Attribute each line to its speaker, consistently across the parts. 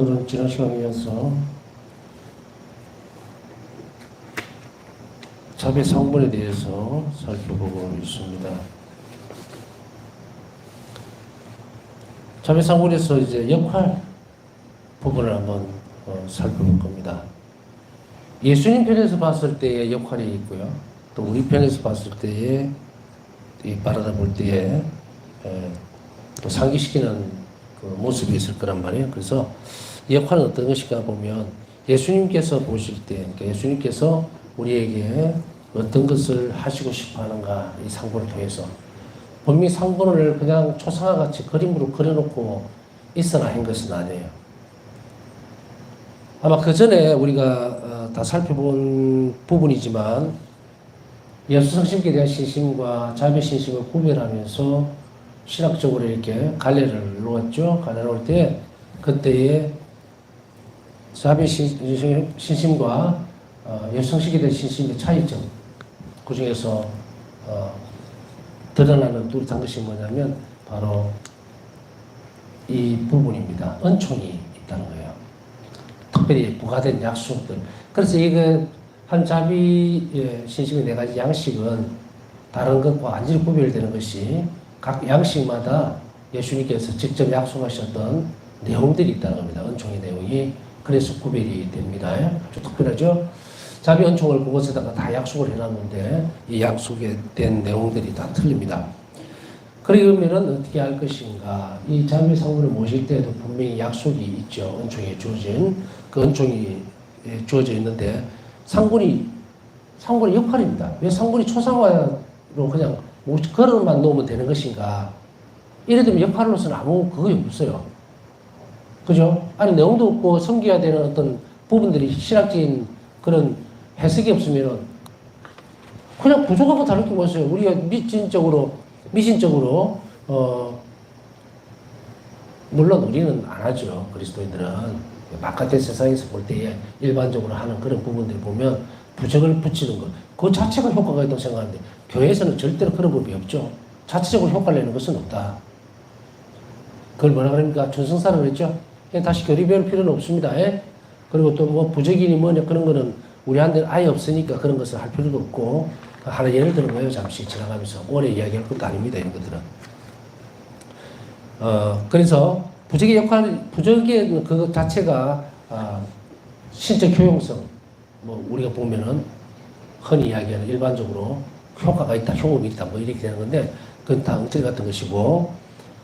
Speaker 1: 오늘은 지난 시간에 이어서 자비 성분에 대해서 살펴보고 있습니다. 자비 성분에서 이제 역할 부분을 한번 살펴볼 겁니다. 예수님 편에서 봤을 때의 역할이 있고요. 또 우리 편에서 봤을 때의 바라다 볼 때에 또 상기시키는 그 모습이 있을 거란 말이에요. 그래서 이 역할은 어떤 것인가 보면 예수님께서 보실 때, 그러니까 예수님께서 우리에게 어떤 것을 하시고 싶어 하는가, 이 상본을 통해서. 분명히 상본을 그냥 초상화 같이 그림으로 그려놓고 있어라 한 것은 아니에요. 아마 그 전에 우리가 다 살펴본 부분이지만 예수 성심께 대한 신심과 자비 신심을 구별하면서 신학적으로 이렇게 갈래를 놓았죠. 갈래 놓을 때 그때의 자비 신심과 예수 성심께 대한 신심의 차이점, 그 중에서 드러나는 뚜렷한 것이 뭐냐면 바로 이 부분입니다. 은총이 있다는 거예요. 특별히 부과된 약속들. 그래서 이거 한 자비의 신심의 네 가지 양식은 다른 것과 완전히 구별되는 것이 각 양식마다 예수님께서 직접 약속하셨던 내용들이 있다는 겁니다. 은총의 내용이. 그래서 구별이 됩니다. 아주 특별하죠? 자비 은총을 그것에다가 다 약속을 해놨는데 이 약속에 된 내용들이 다 틀립니다. 그러면은 어떻게 할 것인가? 이 자비 상분을 모실 때에도 분명히 약속이 있죠. 은총이 주어진 그 은총이 주어져 있는데 상분이 역할입니다. 왜 상분이 초상화로 그냥 걸어만 놓으면 되는 것인가? 이래 되면 역할로서는 아무 그거 없어요. 그죠? 아니 내용도 없고 섬겨야 되는 어떤 부분들이 신학적인 그런 해석이 없으면 그냥 부족하고 다를 게 뭐였어요? 우리가 미신적으로 물론 우리는 안 하죠. 그리스도인들은 바깥의 세상에서 볼 때에 일반적으로 하는 그런 부분들 보면 부적을 붙이는 것, 그 자체가 효과가 있다고 생각하는데 교회에서는 절대로 그런 법이 없죠. 자체적으로 효과를 내는 것은 없다. 그걸 뭐라 그럽니까? 준성사를 그랬죠. 다시 교리 배울 필요는 없습니다. 그리고 또 뭐 부적이니 뭐냐 그런 거는 우리한테는 아예 없으니까 그런 것을 할 필요도 없고, 하나 예를 드는 거예요. 잠시 지나가면서. 오래 이야기할 것도 아닙니다. 이런 것들은. 그래서 부적의 그 자체가 신적 효용성, 뭐 우리가 보면은 흔히 이야기하는 일반적으로 효과가 있다, 효험이 있다, 뭐 이렇게 되는 건데 그건 다 엉터리 같은 것이고,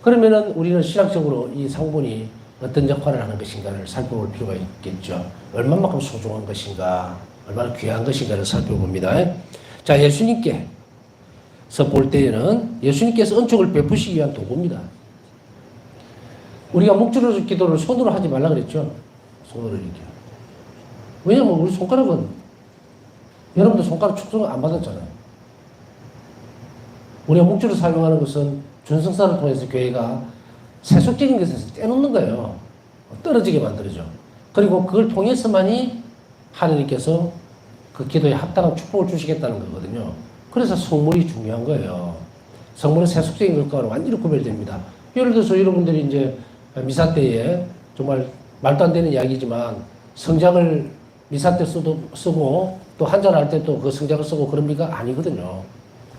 Speaker 1: 그러면은 우리는 신학적으로 이 상분이 어떤 역할을 하는 것인가를 살펴볼 필요가 있겠죠. 얼마만큼 소중한 것인가, 얼마나 귀한 것인가를 살펴봅니다. 자, 예수님께서 볼 때에는 예수님께서 은총을 베푸시기 위한 도구입니다. 우리가 묵주로 기도를 손으로 하지 말라 그랬죠. 손으로 이렇게. 왜냐면 우리 손가락은, 여러분들 손가락 축소 안 받았잖아요. 우리가 묵주로 사용하는 것은 준성사를 통해서 교회가 세속적인 것에서 떼놓는 거예요. 떨어지게 만들어져. 그리고 그걸 통해서만이 하느님께서 그 기도에 합당한 축복을 주시겠다는 거거든요. 그래서 성물이 중요한 거예요. 성물은 세속적인 것과는 완전히 구별됩니다. 예를 들어서 여러분들이 이제 미사 때에 정말 말도 안 되는 이야기지만 성장을 미사 때 쓰고 또 한잔할 때 또 그 성장을 쓰고 그럽니까? 아니거든요.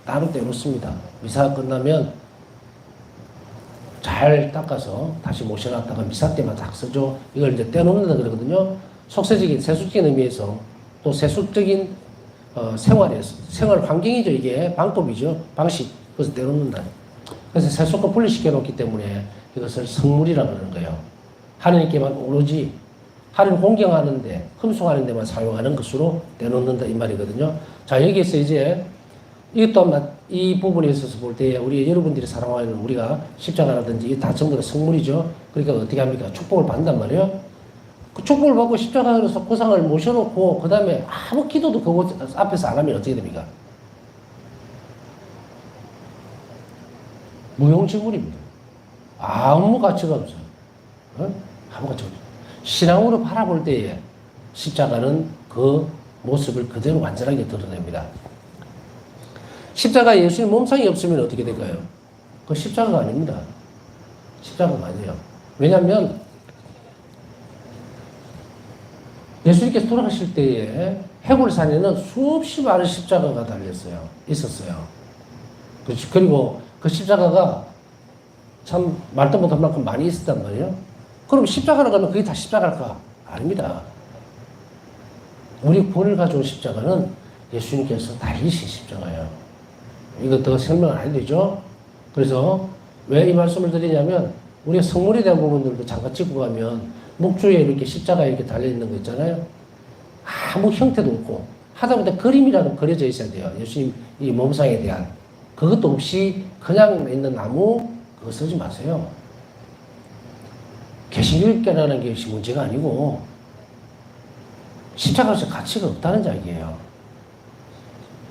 Speaker 1: 따로 떼놓습니다. 미사가 끝나면 잘 닦아서 다시 모셔놨다가 미사 때만 딱 쓰죠. 이걸 이제 떼놓는다 그러거든요. 속세적인, 세속적인 의미에서 또 세속적인 생활 환경이죠. 이게 방법이죠. 방식. 그래서 떼놓는다. 그래서 세속과 분리시켜 놓기 때문에 이것을 성물이라고 하는 거예요. 하느님께만 오로지 하나님 공경하는데, 흠송하는 데만 사용하는 것으로 떼놓는다 이 말이거든요. 자, 여기에서 이제 이것도 이 부분에 있어서 볼 때 우리 여러분들이 사랑하는 우리가 십자가라든지 이게 다 전부 다 성물이죠. 그러니까 어떻게 합니까? 축복을 받는단 말이에요. 그 축복을 받고 십자가에서 고상을 모셔놓고 그 다음에 아무 기도도 그곳 앞에서 안 하면 어떻게 됩니까? 무용지물입니다. 아무 가치가 없어요. 아무 가치가 없어요. 신앙으로 바라볼 때에 십자가는 그 모습을 그대로 완전하게 드러냅니다. 십자가에 예수님 몸상이 없으면 어떻게 될까요? 그 십자가가 아닙니다. 십자가가 아니에요. 왜냐하면 예수님께서 돌아가실 때에 해골산에는 수없이 많은 십자가가 있었어요. 그리고 그 십자가가 참 말도 못할 만큼 많이 있었단 말이에요. 그럼 십자가라고 하면 그게 다 십자가일까? 아닙니다. 우리 구원을 가져온 십자가는 예수님께서 달리신 십자가예요. 이거 더 설명을 안 되죠? 그래서 왜 이 말씀을 드리냐면 우리가 성물에 대한 부분들도 잠깐 찍고 가면 묵주에 이렇게 십자가에 이렇게 달려있는 거 있잖아요. 아무 형태도 없고 하다못해 그림이라도 그려져 있어야 돼요. 예수님 이 몸상에 대한. 그것도 없이 그냥 있는 나무 그거 쓰지 마세요. 개신교라는 게 문제가 아니고 십자가로서 가치가 없다는 이야기예요.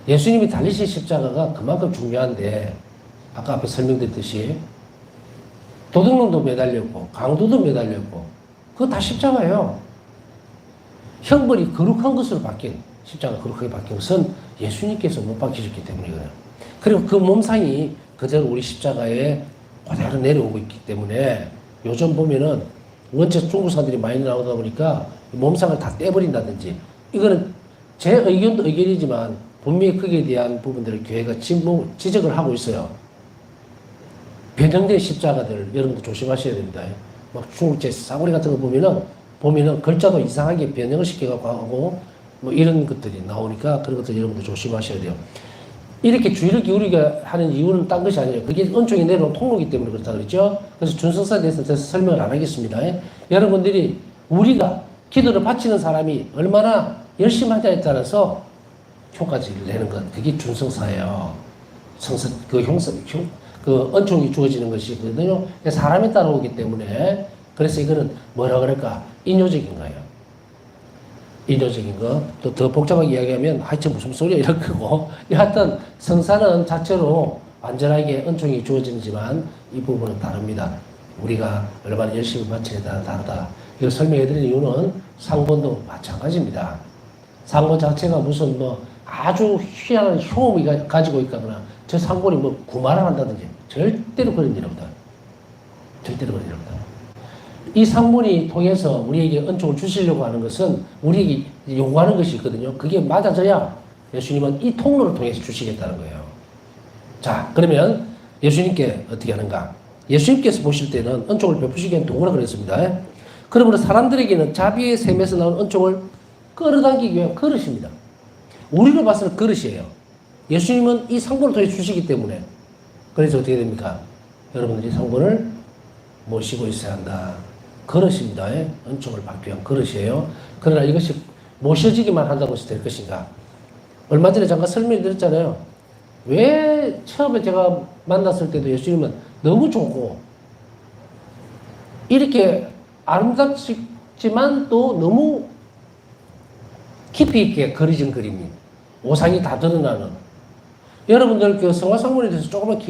Speaker 1: 예수님이 달리신 십자가가 그만큼 중요한데 아까 앞에 설명드렸듯이 도둑놈도 매달렸고 강도도 매달렸고 그거 다 십자가예요. 형벌이 거룩한 것으로 바뀐 십자가 거룩하게 바뀐 것은 예수님께서 못 박히셨기 때문이거든요. 그리고 그 몸상이 그대로 우리 십자가에 그대로 내려오고 있기 때문에 요즘 보면은 원체 중국사들이 많이 나오다 보니까 몸상을 다 떼버린다든지 이거는 제 의견도 의견이지만 분명히 거기에 대한 부분들을 교회가 지적을 하고 있어요. 변형된 십자가들 여러분도 조심하셔야 됩니다. 막 중국제 싸구리 같은 거 보면은 글자도 이상하게 변형을 시켜갖고 하고 뭐 이런 것들이 나오니까 그런 것들 여러분도 조심하셔야 돼요. 이렇게 주의를 기울이게 하는 이유는 딴 것이 아니에요. 그게 은총이 내려온 통로이기 때문에 그렇다 그랬죠. 그래서 준성사에 대해서 설명을 안 하겠습니다. 여러분들이 우리가 기도를 바치는 사람이 얼마나 열심히 하냐에 따라서 효과를 내는 것, 그게 준성사예요. 그 은총이 주어지는 것이거든요. 사람에 따라오기 때문에 그래서 이거는 뭐라 그럴까? 인효적인 거예요. 인효적인 거. 또 더 복잡하게 이야기하면 하여튼 무슨 소리야 이럴 거고 여하튼 성사는 자체로 완전하게 은총이 주어지지만 이 부분은 다릅니다. 우리가 얼마나 열심히 바치느냐에 따라 다르다. 이걸 설명해 드리는 이유는 상본도 마찬가지입니다. 상본 자체가 무슨 뭐 아주 희한한 효험이 가지고 있거나 저 상본이 뭐 구마를 한다든지 절대로 그런 일 없다. 절대로 그런 일 없다. 이 상본이 통해서 우리에게 은총을 주시려고 하는 것은 우리에게 요구하는 것이 있거든요. 그게 맞아져야 예수님은 이 통로를 통해서 주시겠다는 거예요. 자, 그러면 예수님께 어떻게 하는가? 예수님께서 보실 때는 은총을 베푸시기엔 도구라 그랬습니다. 그러므로 사람들에게는 자비의 샘에서 나온 은총을 끌어당기기 위한 그릇입니다. 우리로 봐서는 그릇이에요. 예수님은 이 상본을 통해 주시기 때문에. 그래서 어떻게 됩니까? 여러분들이 상본을 모시고 있어야 한다. 그릇입니다. 은총을 받기 위한 그릇이에요. 그러나 이것이 모셔지기만 한다고 해서 될 것인가? 얼마 전에 잠깐 설명드렸잖아요. 왜 처음에 제가 만났을 때도 예수님은 너무 좋고 이렇게 아름답지만 또 너무 깊이 있게 그려진 그림이 오상이 다 드러나는 여러분들 그 성화상본에 대해서 조금만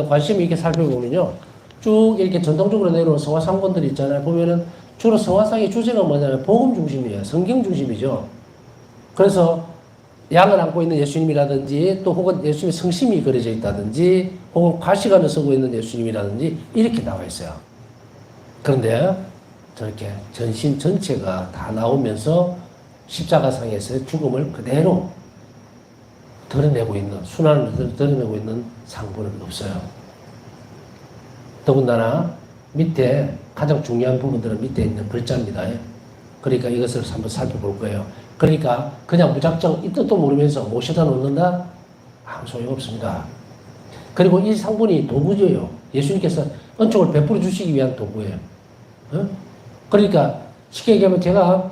Speaker 1: 관심이 있게 살펴보면요. 쭉 이렇게 전통적으로 내려온 성화상본들이 있잖아요. 보면은 주로 성화상의 주제가 뭐냐면 복음 중심이에요. 성경 중심이죠. 그래서 양을 안고 있는 예수님이라든지 또 혹은 예수님의 성심이 그려져 있다든지 혹은 과시관을 쓰고 있는 예수님이라든지 이렇게 나와 있어요. 그런데 저렇게 전신 전체가 다 나오면서 십자가상에서의 죽음을 그대로 드러내고 있는 순환을 드러내고 있는 상본은 없어요. 더군다나 밑에 가장 중요한 부분들은 밑에 있는 글자입니다. 그러니까 이것을 한번 살펴볼 거예요. 그러니까 그냥 무작정 이 뜻도 모르면서 모셔다 놓는다? 아무 소용없습니다. 그리고 이 상본이 도구죠. 예수님께서 은총을 베풀어 주시기 위한 도구예요. 그러니까 쉽게 얘기하면 제가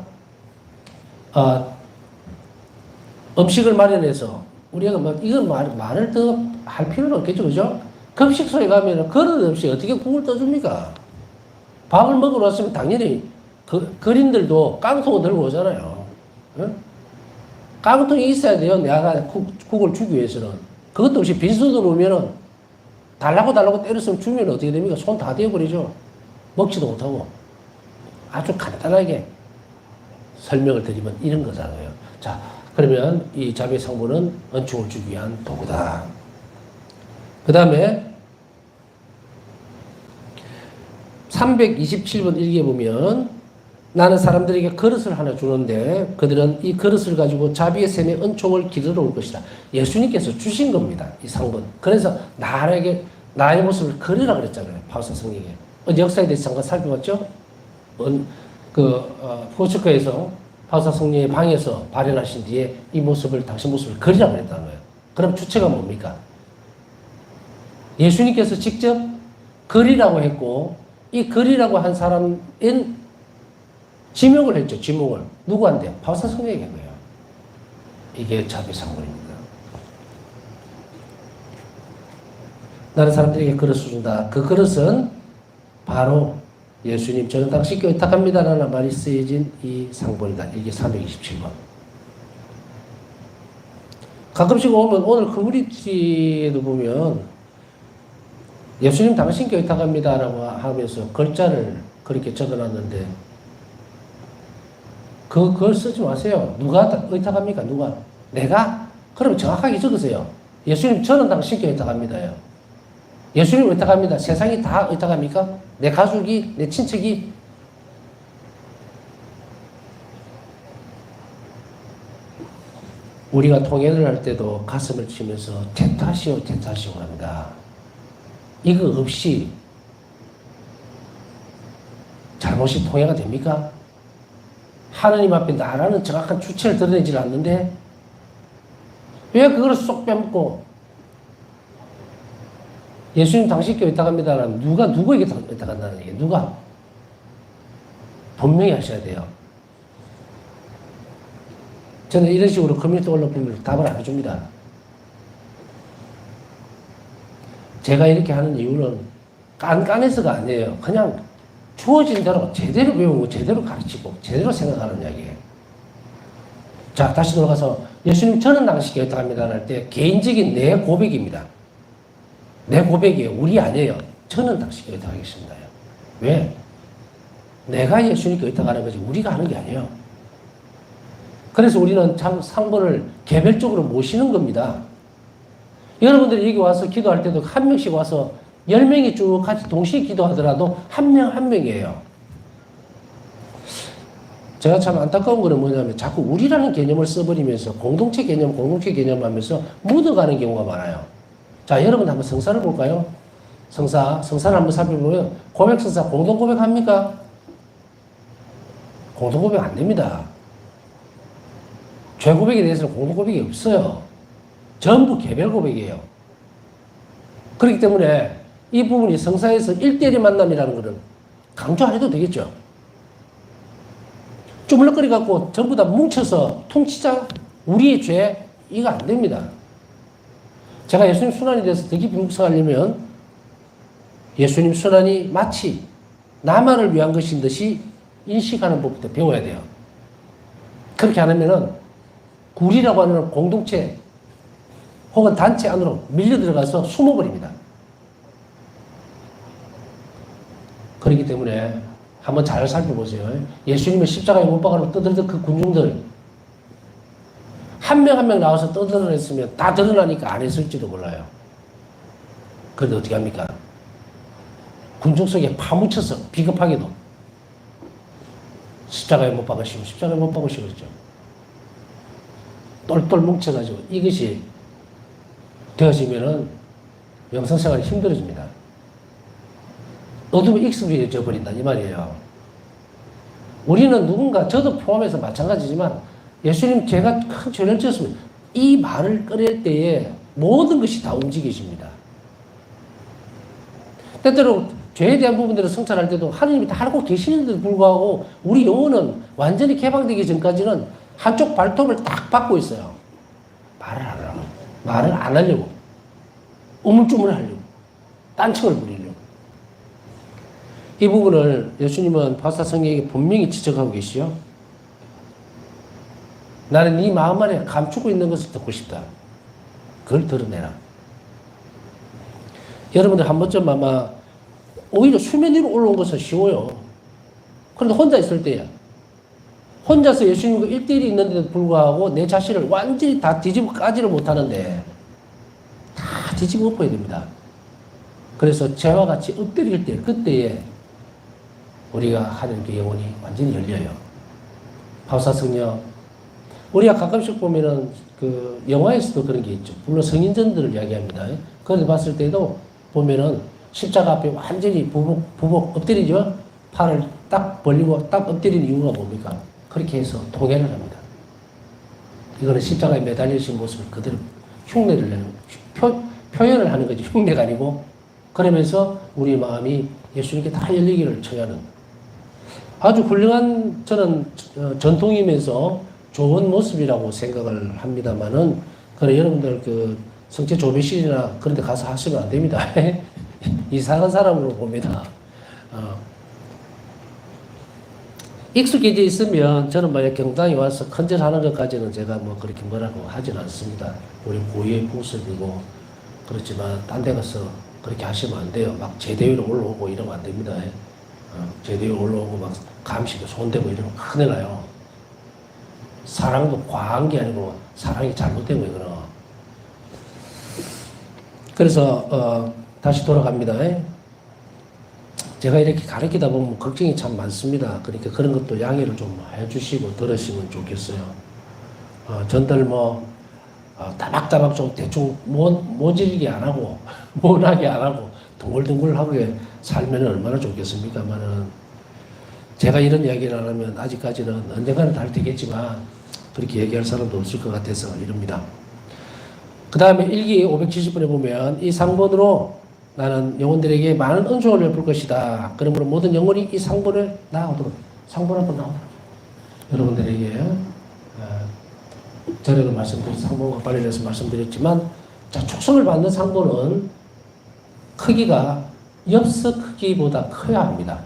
Speaker 1: 음식을 마련해서 우리가 뭐 이건 말을 더 할 필요는 없겠죠, 그죠? 급식소에 가면 그릇 없이 어떻게 국을 떠줍니까? 밥을 먹으러 왔으면 당연히 그린들도 깡통을 들고 오잖아요. 깡통이 있어야 돼요. 내가 국을 주기 위해서는. 그것도 없이 빈손으로 오면은 달라고 때렸으면 주면 어떻게 됩니까? 손 다 떼어버리죠. 먹지도 못하고. 아주 간단하게 설명을 드리면 이런 거잖아요. 자, 그러면 이 자비의 상본은 은총을 주기 위한 도구다. 그 다음에 327번 일기에 보면 나는 사람들에게 그릇을 하나 주는데 그들은 이 그릇을 가지고 자비의 샘에 은총을 기르러 올 것이다. 예수님께서 주신 겁니다. 이 상분. 그래서 나의 모습을 그리라 그랬잖아요. 파우사 성령에게. 역사에 대해서 잠깐 살펴봤죠? 포츠커에서 파우사 성령의 방에서 발현하신 뒤에 이 모습을, 당신 모습을 그리라 그랬다는 거예요. 그럼 주체가 뭡니까? 예수님께서 직접 그리라고 했고, 이 그리라고 한 사람은 지명을 했죠. 지명을. 누구한테? 파우사 성령에게 한 거예요. 이게 자비 상분입니다. 나는 사람들에게 그릇을 준다. 그 그릇은 바로 예수님 저는 당신께 의탁합니다라는 말이 쓰여진 이 상본이다. 이게 327번. 가끔씩 오면 오늘 커뮤니티에도 보면 예수님 당신께 의탁합니다라고 하면서 글자를 그렇게 적어놨는데 그걸 쓰지 마세요. 누가 의탁합니까? 누가? 내가? 그러면 정확하게 적으세요. 예수님 저는 당신께 의탁합니다요. 예수님 의탁합니다. 세상이 다 의탁합니까? 내 가족이, 내 친척이. 우리가 통행을 할 때도 가슴을 치면서 대타시오 대타시오 합니다. 이거 없이 잘못이 통해가 됩니까? 하느님 앞에 나라는 정확한 주체를 드러내질 않는데 왜 그걸 쏙 빼먹고 예수님 당신께 의탁합니다라는 누가 누구에게 의탁한다는 얘기예요? 누가? 분명히 하셔야 돼요. 저는 이런 식으로 커뮤니티 올라오면 답을 안 해줍니다. 제가 이렇게 하는 이유는 깐깐해서가 아니에요. 그냥 주어진 대로 제대로 배우고 제대로 가르치고 제대로 생각하는 이야기예요. 자, 다시 돌아가서 예수님 저는 당신께 의탁합니다 할 때 개인적인 내 고백입니다. 내 고백이에요. 우리 아니에요. 저는 당신께 의탁하겠습니다. 왜? 내가 예수님께 의탁하는 거지 우리가 하는 게 아니에요. 그래서 우리는 참 상본을 개별적으로 모시는 겁니다. 여러분들이 여기 와서 기도할 때도 한 명씩 와서 10명이 쭉 같이 동시에 기도하더라도 한 명 한 명이에요. 제가 참 안타까운 거는 뭐냐면 자꾸 우리라는 개념을 써버리면서 공동체 개념 하면서 묻어가는 경우가 많아요. 자, 여러분 한번 성사를 볼까요? 성사를 한번 살펴보면 고백성사 공동 고백합니까? 공동 고백 안 됩니다. 죄 고백에 대해서는 공동 고백이 없어요. 전부 개별 고백이에요. 그렇기 때문에 이 부분이 성사에서 1대1의 만남이라는 것은 강조 안 해도 되겠죠. 주물럭거리 갖고 전부 다 뭉쳐서 퉁치자 우리의 죄 이거 안 됩니다. 제가 예수님 순환에 대해서 더 깊이 묵상하려면 예수님 순환이 마치 나만을 위한 것인 듯이 인식하는 법부터 배워야 돼요. 그렇게 안 하면은 구리라고 하는 공동체 혹은 단체 안으로 밀려 들어가서 숨어버립니다. 그렇기 때문에 한번 잘 살펴보세요. 예수님의 십자가에 못 박아서 떠들던 그 군중들 한 명 한 명 나와서 떠들어냈으면 다 드러나니까 안 했을지도 몰라요. 그런데 어떻게 합니까? 군중 속에 파묻혀서 비겁하게도 십자가에 못 박으시고 십자가에 못 박으시고 그랬죠. 똘똘 뭉쳐가지고 이것이 되어지면은 영성생활이 힘들어집니다. 어둠에 익숙해져 버린다 이 말이에요. 우리는 누군가 저도 포함해서 마찬가지지만 예수님 제가 큰 죄를 지었으면 이 말을 꺼낼 때에 모든 것이 다 움직여집니다. 때때로 죄에 대한 부분들을 성찰할 때도 하나님이 다 알고 계시는데도 불구하고 우리 영혼은 완전히 개방되기 전까지는 한쪽 발톱을 딱 받고 있어요. 말을 안 하려고. 말을 안 하려고. 우물쭈물 하려고. 딴청을 부리려고. 이 부분을 예수님은 바사성에게 분명히 지적하고 계시죠. 나는 네 마음 안에 감추고 있는 것을 듣고 싶다. 그걸 드러내라. 여러분들 한 번쯤 아마 오히려 수면 위로 올라온 것은 쉬워요. 그런데 혼자 있을 때야. 혼자서 예수님과 1대1이 있는데도 불구하고 내 자신을 완전히 다 뒤집어 까지를 못하는데 다 뒤집어 엎어야 됩니다. 그래서 죄와 같이 엎드릴 때 그때에 우리가 하는 그 영혼이 완전히 열려요. 파우사성령. 우리가 가끔씩 보면은 그 영화에서도 그런 게 있죠. 물론 성인전들을 이야기합니다. 그런데 봤을 때도 보면은 십자가 앞에 완전히 부복 엎드리죠. 팔을 딱 벌리고 딱 엎드리는 이유가 뭡니까? 그렇게 해서 통회를 합니다. 이거는 십자가에 매달리신 모습을 그대로 흉내를 내는, 표현을 하는 거지. 흉내가 아니고. 그러면서 우리 마음이 예수님께 다 열리기를 청하는 아주 훌륭한 저는 전통이면서 좋은 모습이라고 생각을 합니다만은, 그래 여러분들 그 성체 조배실이나 그런 데 가서 하시면 안 됩니다. 이상한 사람으로 봅니다. 익숙해져 있으면 저는 만약 경당에 와서 큰절하는 것까지는 제가 뭐 그렇게 뭐라고 하진 않습니다. 우리 고유의 풍습이고 그렇지만 딴 데 가서 그렇게 하시면 안 돼요. 막 제대 위로 올라오고 이러면 안 됩니다. 제대 위로 올라오고 막 감식에 손대고 이러면 큰일 나요. 사랑도 과한 게 아니고 사랑이 잘못된 거예요. 이거는. 그래서 다시 돌아갑니다. 제가 이렇게 가르치다 보면 걱정이 참 많습니다. 그러니까 그런 것도 양해를 좀 해주시고 들으시면 좋겠어요. 전들 따박따박 좀 대충 모질게 안 하고 모나게 안 하고 둥글둥글하게 살면 얼마나 좋겠습니까만은, 제가 이런 이야기를 안 하면 아직까지는 언젠가는 다 되겠지만 그렇게 얘기할 사람도 없을 것 같아서 이럽니다. 그 다음에 일기 570분에 보면 이 상본으로 나는 영혼들에게 많은 은총을 베풀 것이다. 그러므로 모든 영혼이 이 상본을 나오도록, 상본 한번 나오도록 여러분들에게 전에도 상본과 관련해서 말씀드렸지만, 자, 축성을 받는 상본은 크기가 엽서 크기보다 커야 합니다.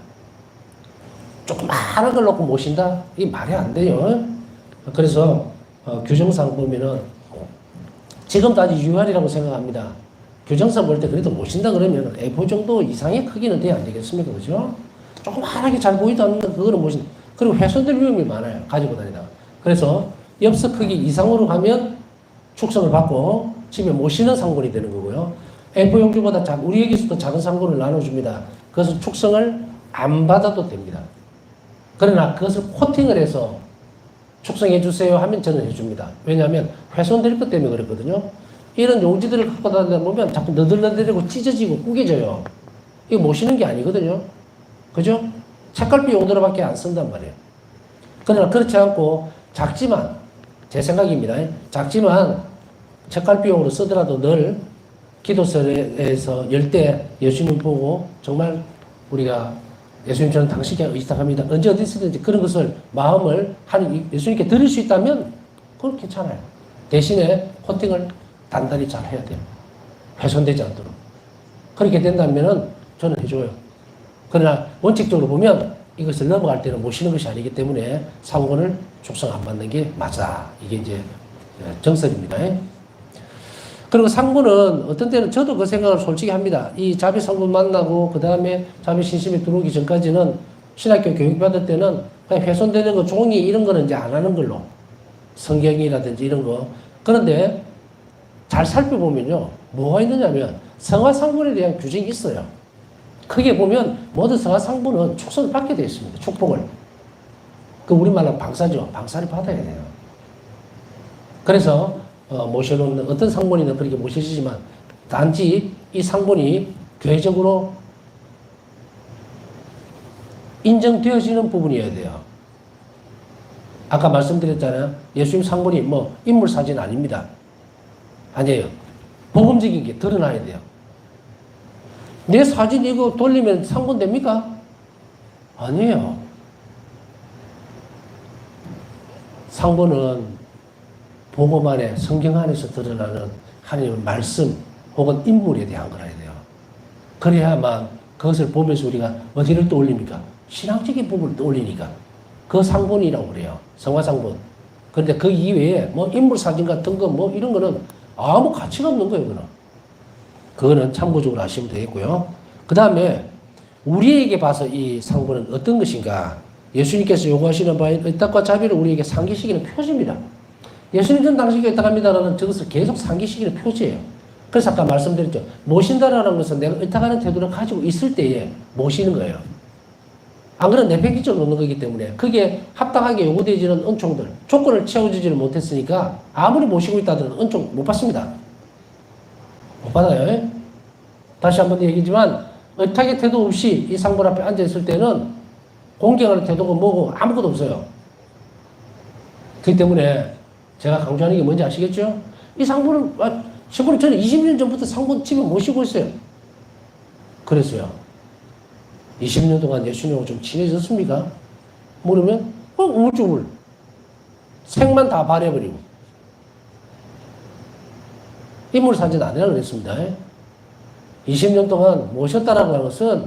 Speaker 1: 조그마한 걸 놓고 모신다? 이게 말이 안 돼요. 그래서 규정상 보면은 지금도 아주 유효하리라고 생각합니다. 규정상 볼 때 그래도 모신다 그러면 A4 정도 이상의 크기는 돼야 안 되겠습니까? 그죠? 조그마하게 잘 보이도 않는데 그거는 모신다. 그리고 훼손될 위험이 많아요. 가지고 다니다가. 그래서 엽서 크기 이상으로 가면 축성을 받고 집에 모시는 상본이 되는 거고요. A4 용지보다 우리에게서도 작은 상본을 나눠줍니다. 그것은 축성을 안 받아도 됩니다. 그러나 그것을 코팅을 해서 축성해 주세요 하면 저는 해줍니다. 왜냐하면 훼손될 것 때문에 그랬거든요. 이런 용지들을 갖고 다니다 보면 자꾸 너들너들하고 찢어지고 구겨져요. 이거 모시는 게 아니거든요. 그죠? 책갈피 용도로밖에 안 쓴단 말이에요. 그러나 그렇지 않고 작지만, 제 생각입니다. 작지만 책갈피용으로 쓰더라도 늘 기도설에서 열 때 예수님 보고 정말 우리가 예수님처럼 당신께 의탁합니다. 언제 어디서든지 그런 것을 마음을 예수님께 드릴 수 있다면 그건 괜찮아요. 대신에 코팅을 단단히 잘 해야 돼요. 훼손되지 않도록. 그렇게 된다면은 저는 해줘요. 그러나 원칙적으로 보면 이것을 넘어갈 때는 모시는 것이 아니기 때문에 상본을 축성 안 받는 게 맞아. 이게 이제 정설입니다. 그리고 상본은 어떤 때는 저도 그 생각을 솔직히 합니다. 이 자비 상본 만나고 그 다음에 자비 신심에 들어오기 전까지는 신학교 교육 받을 때는 그냥 훼손되는 거, 종이 이런 거는 이제 안 하는 걸로. 성경이라든지 이런 거. 그런데 잘 살펴보면요. 뭐가 있느냐면 성화상본에 대한 규정이 있어요. 크게 보면 모든 성화상본은 축성을 받게 되어 있습니다. 축복을. 그 우리말로 방사죠. 방사를 받아야 돼요. 그래서 모셔놓는 어떤 상본이나 그렇게 모셔지지만 단지 이 상본이 교회적으로 인정되어지는 부분이어야 돼요. 아까 말씀드렸잖아요. 예수님 상본이 인물 사진 아닙니다. 아니에요. 복음적인 게 드러나야 돼요. 내 사진 이거 돌리면 상본 됩니까? 아니에요. 상본은 복음 안에, 성경 안에서 드러나는 하나님의 말씀 혹은 인물에 대한 거라야 돼요. 그래야만 그것을 보면서 우리가 어디를 떠올립니까? 신앙적인 부분을 떠올리니까. 그 상본이라고 그래요. 성화상본. 그런데 그 이외에 인물 사진 같은 거 이런 거는 아무 가치가 없는 거예요, 그거는 참고적으로 하시면 되겠고요. 그 다음에 우리에게 봐서 이 상본은 어떤 것인가? 예수님께서 요구하시는 바에 의탁과 자비를 우리에게 상기시키는 표지입니다. 예수님 전 당신께 의탁합니다라는 저것을 계속 상기시키는 표지예요. 그래서 아까 말씀드렸죠. 모신다라는 것은 내가 의탁하는 태도를 가지고 있을 때에 모시는 거예요. 안 그러면 내팽기적으로 놓는 거기 때문에 그게 합당하게 요구되어지는 은총들, 조건을 채워주지를 못했으니까 아무리 모시고 있다더라도 은총 못 받습니다. 못 받아요. 다시 한 번 얘기지만 의탁의 태도 없이 이 상분 앞에 앉아있을 때는 공경하는 태도가 뭐고 아무것도 없어요. 그렇기 때문에 제가 강조하는 게 뭔지 아시겠죠? 이 상분은, 신부는 저는 20년 전부터 상분 집에 모시고 있어요. 그랬어요. 20년 동안 예수님하고 좀 친해졌습니까? 모르면 우물쭈물 색만 다 발해버리고 인물사진 안 해라 그랬습니다. 20년 동안 모셨다라고 하는 것은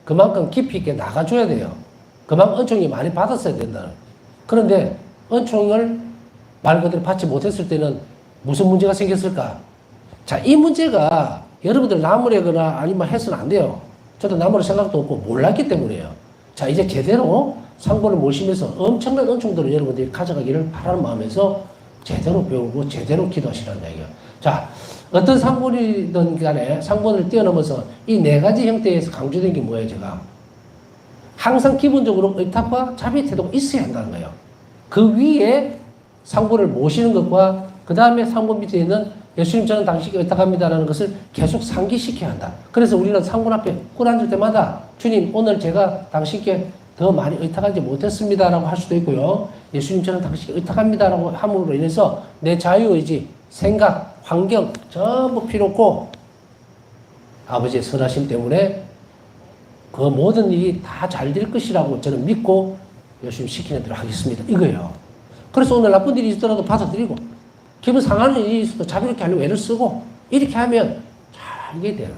Speaker 1: 그만큼 깊이 있게 나가줘야 돼요. 그만큼 은총이 많이 받았어야 된다. 그런데 은총을 말 그대로 받지 못했을 때는 무슨 문제가 생겼을까? 자, 이 문제가 여러분들 나무래거나 아니면 해서는 안 돼요. 저도 나무랄 생각도 없고 몰랐기 때문이에요. 자, 이제 제대로 상분을 모시면서 엄청난 은총들을 여러분들이 가져가기를 바라는 마음에서 제대로 배우고 제대로 기도하시라는 얘기예요. 자, 어떤 상분이든 간에 상분을 뛰어넘어서 이 네 가지 형태에서 강조된 게 뭐예요, 제가? 항상 기본적으로 의탁과 자비 태도가 있어야 한다는 거예요. 그 위에 상분을 모시는 것과 그 다음에 상분 밑에 있는 예수님 저는 당신께 의탁합니다라는 것을 계속 상기시켜야 한다. 그래서 우리는 상분 앞에 꿇 앉을 때마다 주님 오늘 제가 당신께 더 많이 의탁하지 못했습니다라고 할 수도 있고요. 예수님 저는 당신께 의탁합니다라고 함으로 인해서 내 자유의지, 생각, 환경 전부 필요 없고 아버지의 선하심 때문에 그 모든 일이 다 잘 될 것이라고 저는 믿고 열심히 시키는 대로 하겠습니다. 이거예요. 그래서 오늘 나쁜 일이 있더라도 받아들이고 기분 상하는 일이 있어도 자비롭게 하려고 애를 쓰고 이렇게 하면 잘 이게 돼요.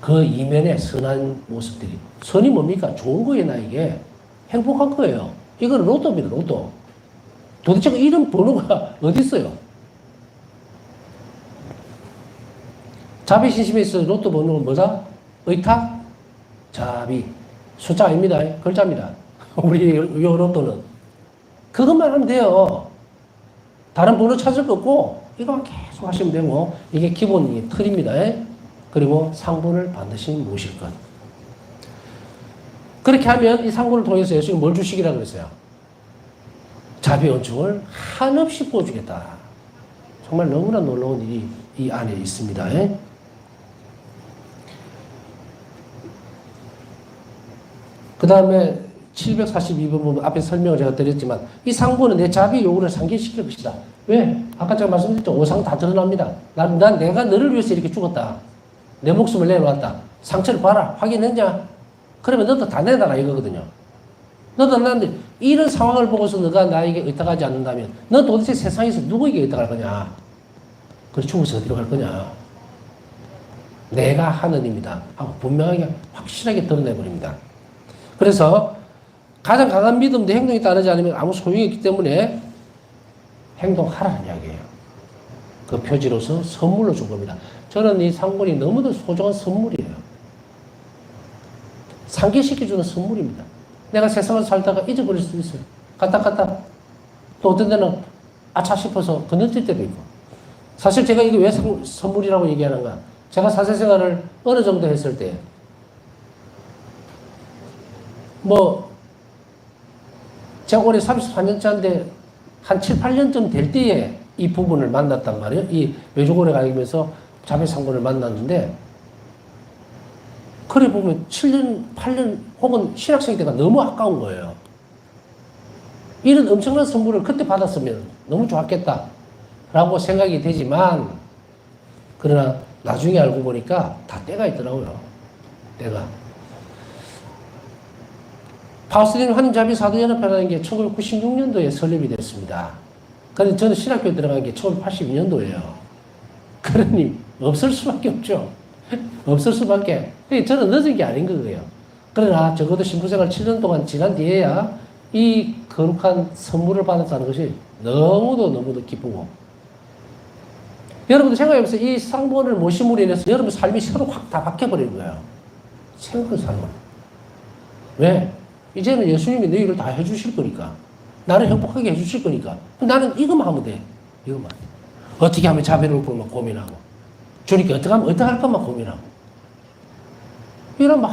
Speaker 1: 그 이면의 선한 모습들이 선이 뭡니까? 좋은 거예요. 나에게 행복한 거예요. 이거는 로또입니다. 로또. 도대체 이런 번호가 어디 있어요? 자비신심에 있어서 로또 번호는 뭐다? 의탁? 자비. 숫자 아닙니다. 글자입니다. 우리 요 로또는. 그것만 하면 돼요. 다른 번호 찾을 거 없고 이거만 계속 하시면 되고 이게 기본 틀입니다. 그리고 상분을 반드시 모실 것. 그렇게 하면 이 상분을 통해서 예수님이 뭘 주시기라고 그랬어요? 자비 은총을 한없이 부어주겠다. 정말 너무나 놀라운 일이 이 안에 있습니다. 그 다음에 742번 보면 앞에 설명을 제가 드렸지만 이 상부는 내 자비 요구를 상기시킬 것이다. 왜? 아까 제가 말씀드렸죠. 오상 다 드러납니다. 난 내가 너를 위해서 이렇게 죽었다. 내 목숨을 내놓았다. 상처를 봐라. 확인했냐? 그러면 너도 다 내놔라 이거거든요. 너도 나한테 이런 상황을 보고서 너가 나에게 의탁하지 않는다면 너 도대체 세상에서 누구에게 의탁할 거냐? 그래 죽어서 어디로 갈 거냐? 내가 하느님이다 하고 분명하게 확실하게 드러내버립니다. 그래서 가장 강한 믿음도 행동이 따르지 않으면 아무 소용이 없기 때문에 행동하라는 이야기예요. 그 표지로서 선물로 준 겁니다. 저는 이 상분이 너무도 소중한 선물이에요. 상기시켜주는 선물입니다. 내가 세상을 살다가 잊어버릴 수도 있어요. 갔다 또 어떤 데는 아차 싶어서 건너뛸 때도 있고. 사실 제가 이게 왜 선물이라고 얘기하는가? 제가 사회생활을 어느 정도 했을 때 제가 올해 34년차인데 한 7, 8년쯤 될 때에 이 부분을 만났단 말이에요. 이 외주권에 가면서 자매상분을 만났는데 그래 보면 7년, 8년 혹은 신학생 때가 너무 아까운 거예요. 이런 엄청난 선물을 그때 받았으면 너무 좋았겠다 라고 생각이 되지만 그러나 나중에 알고 보니까 다 때가 있더라고요. 때가. 파우스틴 환자비 사도연합회라는 게 1996년도에 설립이 됐습니다. 그런데 저는 신학교에 들어간 게 1982년도예요. 그러니 없을 수밖에 없죠. 없을 수밖에. 저는 늦은 게 아닌 거예요. 그러나 적어도 신부생활 7년 동안 지난 뒤에야 이 거룩한 선물을 받았다는 것이 너무도 기쁘고. 여러분들 생각해보세요. 이 상본을 모심으로 인해서 여러분 삶이 새로 확 다 바뀌어버리는 거예요. 새로운 삶을. 왜? 이제는 예수님이 내 일을 다 해주실 거니까. 나를 행복하게 해주실 거니까. 나는 이것만 하면 돼. 이것만. 어떻게 하면 자비로울 것만 고민하고. 주님께 어떻게 하면 어떻게 할 것만 고민하고. 이러면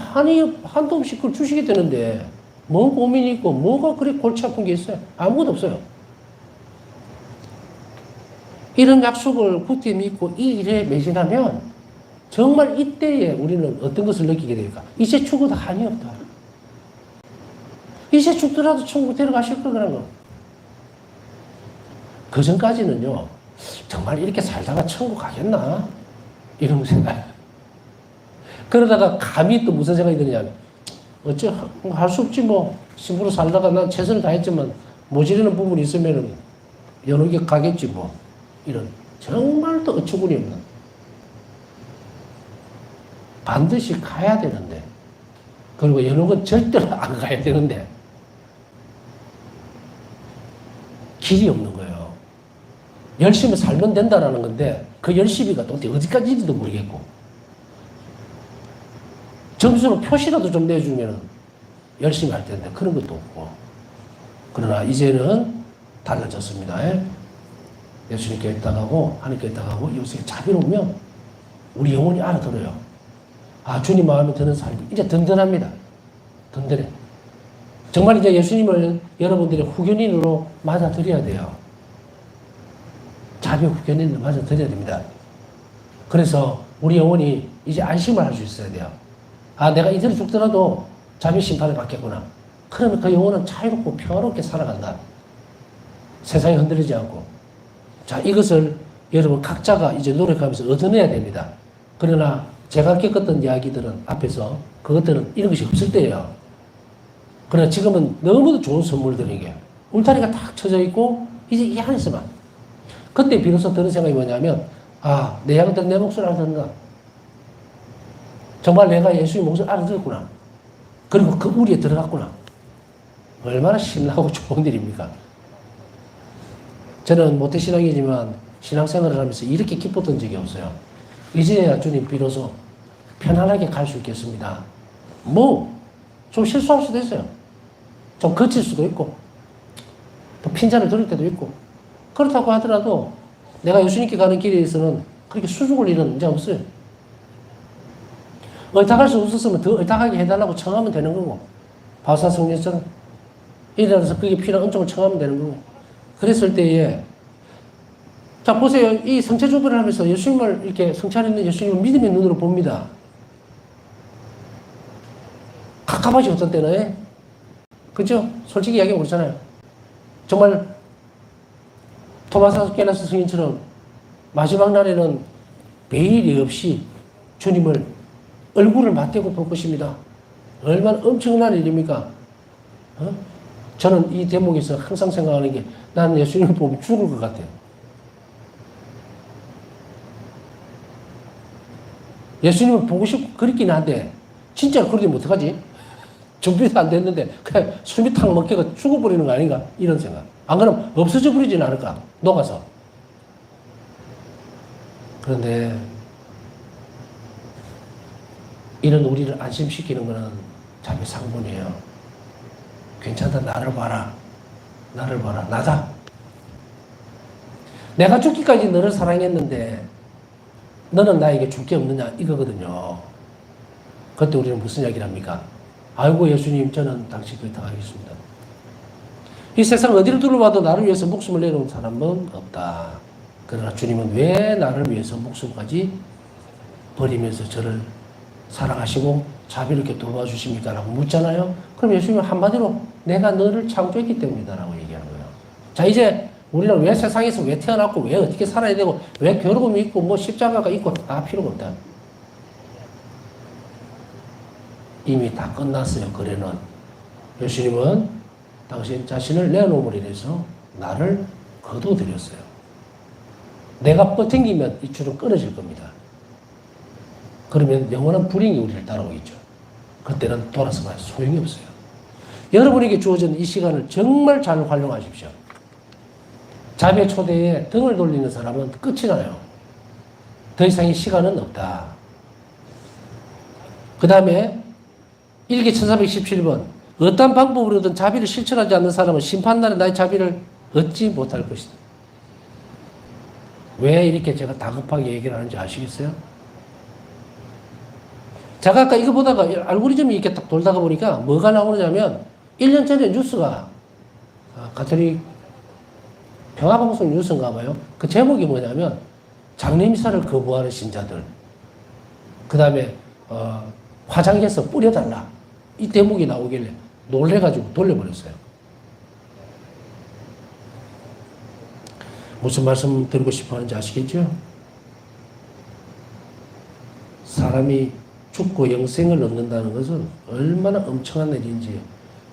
Speaker 1: 한도 없이 그걸 주시게 되는데, 뭔 고민이 있고, 뭐가 그리 골치 아픈 게 있어요? 아무것도 없어요. 이런 약속을 굳게 믿고 이 일에 매진하면, 정말 이때에 우리는 어떤 것을 느끼게 될까? 이제 죽어도 한이 없다. 이제 죽더라도 천국 데려가실 거라는 거. 그 전까지는요, 정말 이렇게 살다가 천국 가겠나? 이런 생각. 그러다가 감히 또 무슨 생각이 드냐면, 할 수 없지 뭐. 신부로 살다가 난 최선을 다했지만, 모자라는 부분이 있으면 연옥에 가겠지 뭐. 이런, 정말 또 어처구니 없는. 반드시 가야 되는데, 그리고 연옥은 절대로 안 가야 되는데, 길이 없는 거예요. 열심히 살면 된다라는 건데, 그 열심히가 또 어디까지인지도 모르겠고, 점수로 표시라도 좀 내주면 열심히 할 텐데, 그런 것도 없고. 그러나 이제는 달라졌습니다. 예수님께 있다가고, 하나님께 있다가고, 이웃에게 자비로우면 우리 영혼이 알아들어요. 아, 주님 마음에 드는 삶이 이제 든든합니다. 든든해. 정말 이제 예수님을 여러분들이 후견인으로 맞아들여야 돼요. 자비 후견인으로 맞아들여야 됩니다. 그래서 우리 영혼이 이제 안심을 할 수 있어야 돼요. 아, 내가 이대로 죽더라도 자비 심판을 받겠구나. 그러면 그 영혼은 자유롭고 평화롭게 살아간다. 세상에 흔들리지 않고. 자, 이것을 여러분 각자가 이제 노력하면서 얻어내야 됩니다. 그러나 제가 겪었던 이야기들은 앞에서 그것들은 이런 것이 없을 때예요. 그러나 지금은 너무도 좋은 선물들이게 울타리가 탁 쳐져 있고 이제 이 안에서만. 그때 비로소 드는 생각이 뭐냐면, 아, 내 양들 내 목소리 알아듣는다. 정말 내가 예수의 목소리 알아들었구나. 그리고 그 우리에 들어갔구나. 얼마나 신나고 좋은 일입니까? 저는 모태신앙이지만 신앙생활을 하면서 이렇게 기뻤던 적이 없어요. 이제야 주님 비로소 편안하게 갈 수 있겠습니다. 좀 실수할 수도 있어요. 좀 거칠 수도 있고, 또 핀잔을 들을 때도 있고. 그렇다고 하더라도 내가 예수님께 가는 길에서는 그렇게 수줍을 일은 이제 없어요. 의탁할 수 없었으면 더 의탁하게 해달라고 청하면 되는 거고, 바사 성령처럼 일어나서 그게 필요한 은총을 청하면 되는 거고. 그랬을 때에, 자, 보세요. 이 성체조별을 하면서 예수님을 이렇게 성찰했는 예수님을 믿음의 눈으로 봅니다. 갑갑하지 어떤 때는. 그죠? 솔직히 이야기해 보잖아요. 정말 토마스 아퀴나스 스승님처럼 마지막 날에는 베일이 없이 주님을 얼굴을 맞대고 볼 것입니다. 얼마나 엄청난 일입니까? 저는 이 대목에서 항상 생각하는 게, 나는 예수님을 보면 죽을 것 같아요. 예수님을 보고 싶고 그렇긴 한데, 진짜로 그러면 어떡하지? 준비도 안 됐는데 그냥 숨이 탁 막혀가 죽어버리는 거 아닌가? 이런 생각. 안 그러면 없어져 버리진 않을까? 녹아서. 그런데 이런 우리를 안심시키는 것은 자기 상분이에요. 괜찮다. 나를 봐라. 나를 봐라. 나다. 내가 죽기까지 너를 사랑했는데 너는 나에게 줄 게 없느냐? 이거거든요. 그때 우리는 무슨 이야기를 합니까? 아이고 예수님, 저는 당신 곁에 가겠습니다. 이 세상 어디를 둘러봐도 나를 위해서 목숨을 내놓은 사람은 없다. 그러나 주님은 왜 나를 위해서 목숨까지 버리면서 저를 사랑하시고 자비롭게 도와주십니까? 라고 묻잖아요. 그럼 예수님은 한마디로 내가 너를 창조했기 때문이다 라고 얘기하는 거예요. 자, 이제 우리는 왜 세상에서 왜 태어났고 왜 어떻게 살아야 되고 왜 괴로움이 있고 뭐 십자가가 있고 다 필요가 없다. 이미 다 끝났어요. 거래는. 예수님은 당신 자신을 내놓음으로 인해서 나를 거둬들였어요. 내가 버팅기면 이 줄은 끊어질 겁니다. 그러면 영원한 불행이 우리를 따라오겠죠. 그때는 돌아서 봐야 소용이 없어요. 여러분에게 주어진 이 시간을 정말 잘 활용하십시오. 자매 초대에 등을 돌리는 사람은 끝이 나요. 더 이상의 시간은 없다. 그 다음에 일기 1417번 어떤 방법으로든 자비를 실천하지 않는 사람은 심판날에 나의 자비를 얻지 못할 것이다. 왜 이렇게 제가 다급하게 얘기를 하는지 아시겠어요? 제가 아까 이거 보다가 알고리즘이 이렇게 딱 돌다가 보니까 뭐가 나오느냐면 1년 전에 뉴스가 가톨릭 평화방송 뉴스인가 봐요. 그 제목이 뭐냐면 장례미사를 거부하는 신자들, 그 다음에 화장해서 뿌려달라, 이 대목이 나오길래 놀래가지고 돌려버렸어요. 무슨 말씀 드리고 싶어 하는지 아시겠죠? 사람이 죽고 영생을 얻는다는 것은 얼마나 엄청난 일인지,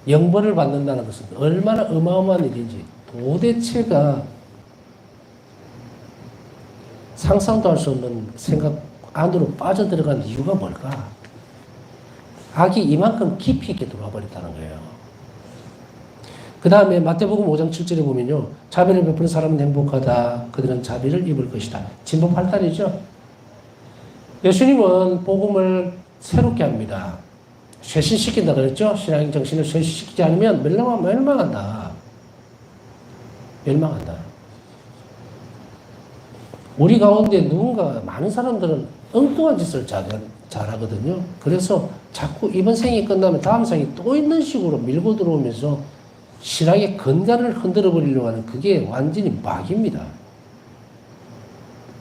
Speaker 1: 영벌을 받는다는 것은 얼마나 어마어마한 일인지 도대체가 상상도 할 수 없는 생각 안으로 빠져들어간 이유가 뭘까? 악이 이만큼 깊이 있게 들어와 버렸다는 거예요. 그 다음에 마태복음 5장 7절에 보면요, 자비를 베푸는 사람은 행복하다. 그들은 자비를 입을 것이다. 진보 8단이죠. 예수님은 복음을 새롭게 합니다. 쇄신시킨다 그랬죠? 신앙의 정신을 쇄신시키지 않으면 멸망한다. 멸망한다. 우리 가운데 누군가, 많은 사람들은 엉뚱한 짓을 잘하거든요. 그래서 자꾸 이번 생이 끝나면 다음 생이 또 있는 식으로 밀고 들어오면서 신앙의 근간을 흔들어 버리려고 하는, 그게 완전히 막입니다.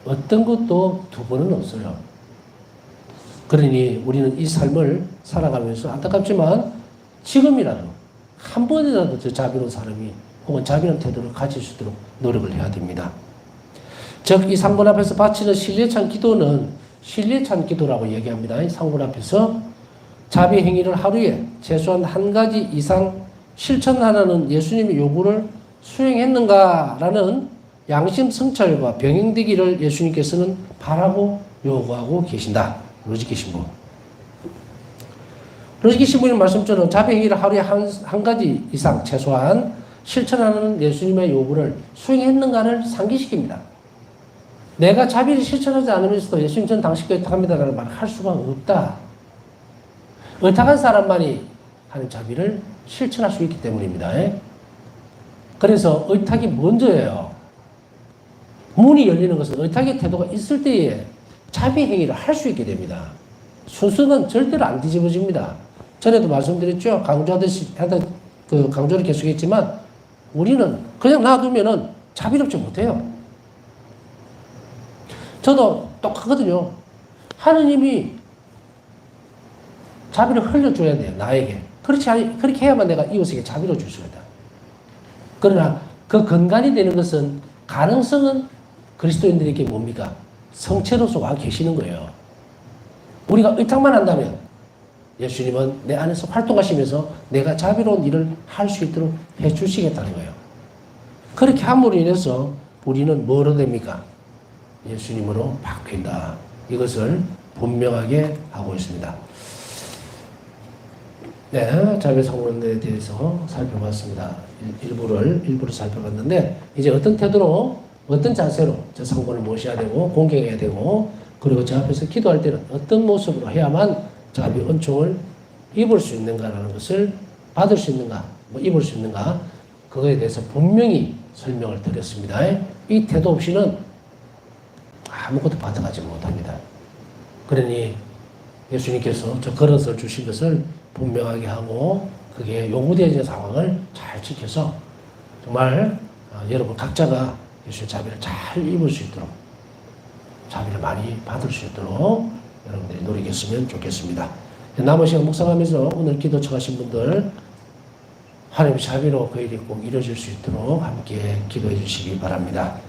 Speaker 1: 어떤 것도 두 번은 없어요. 그러니 우리는 이 삶을 살아가면서 안타깝지만 지금이라도 한 번이라도 저 자비로운 사람이 혹은 자비로운 태도를 가질 수 있도록 노력을 해야 됩니다. 즉, 이 상분 앞에서 바치는 신뢰찬 기도는 신뢰찬 기도라고 얘기합니다. 이 상분 앞에서 자비 행위를 하루에 최소한 한 가지 이상 실천하라는 예수님의 요구를 수행했는가라는 양심 성찰과 병행되기를 예수님께서는 바라고 요구하고 계신다. 로지키 신부. 로지키 신부님 말씀처럼 자비 행위를 하루에 한 가지 이상 최소한 실천하는 예수님의 요구를 수행했는가를 상기시킵니다. 내가 자비를 실천하지 않으면서도 예수님 전 당신과 의탁합니다라는 말을 할 수가 없다. 의탁한 사람만이 하는 자비를 실천할 수 있기 때문입니다. 그래서 의탁이 먼저예요. 문이 열리는 것은 의탁의 태도가 있을 때에 자비 행위를 할 수 있게 됩니다. 순서는 절대로 안 뒤집어집니다. 전에도 말씀드렸죠. 강조를 계속했지만 우리는 그냥 놔두면은 자비롭지 못해요. 저도 똑같거든요. 하느님이 자비를 흘려줘야 돼요, 나에게. 그렇게 해야만 내가 이웃에게 자비를 줄 수가 있다. 그러나 그 근간이 되는 것은, 가능성은 그리스도인들에게 뭡니까? 성체로서 와 계시는 거예요. 우리가 의탁만 한다면 예수님은 내 안에서 활동하시면서 내가 자비로운 일을 할 수 있도록 해주시겠다는 거예요. 그렇게 함으로 인해서 우리는 뭐로 됩니까? 예수님으로 바뀐다. 이것을 분명하게 하고 있습니다. 네, 자비 성론에 대해서 살펴봤습니다. 일부를 살펴봤는데, 이제 어떤 태도로, 어떤 자세로 저 성본을 모셔야 되고 공경해야 되고, 그리고 저 앞에서 기도할 때는 어떤 모습으로 해야만 자비 은총을 입을 수 있는가라는 것을, 받을 수 있는가, 입을 수 있는가, 그거에 대해서 분명히 설명을 드렸습니다. 이 태도 없이는 아무것도 받아가지 못합니다. 그러니 예수님께서 저 그릇을 주신 것을 분명하게 하고, 그게 요구되어진 상황을 잘 지켜서 정말 여러분 각자가 예수의 자비를 잘 입을 수 있도록, 자비를 많이 받을 수 있도록 여러분들이 노력했으면 좋겠습니다. 남은 시간 묵상하면서 오늘 기도 청하신 분들, 하나님의 자비로 그 일이 꼭 이루어질 수 있도록 함께 기도해 주시기 바랍니다.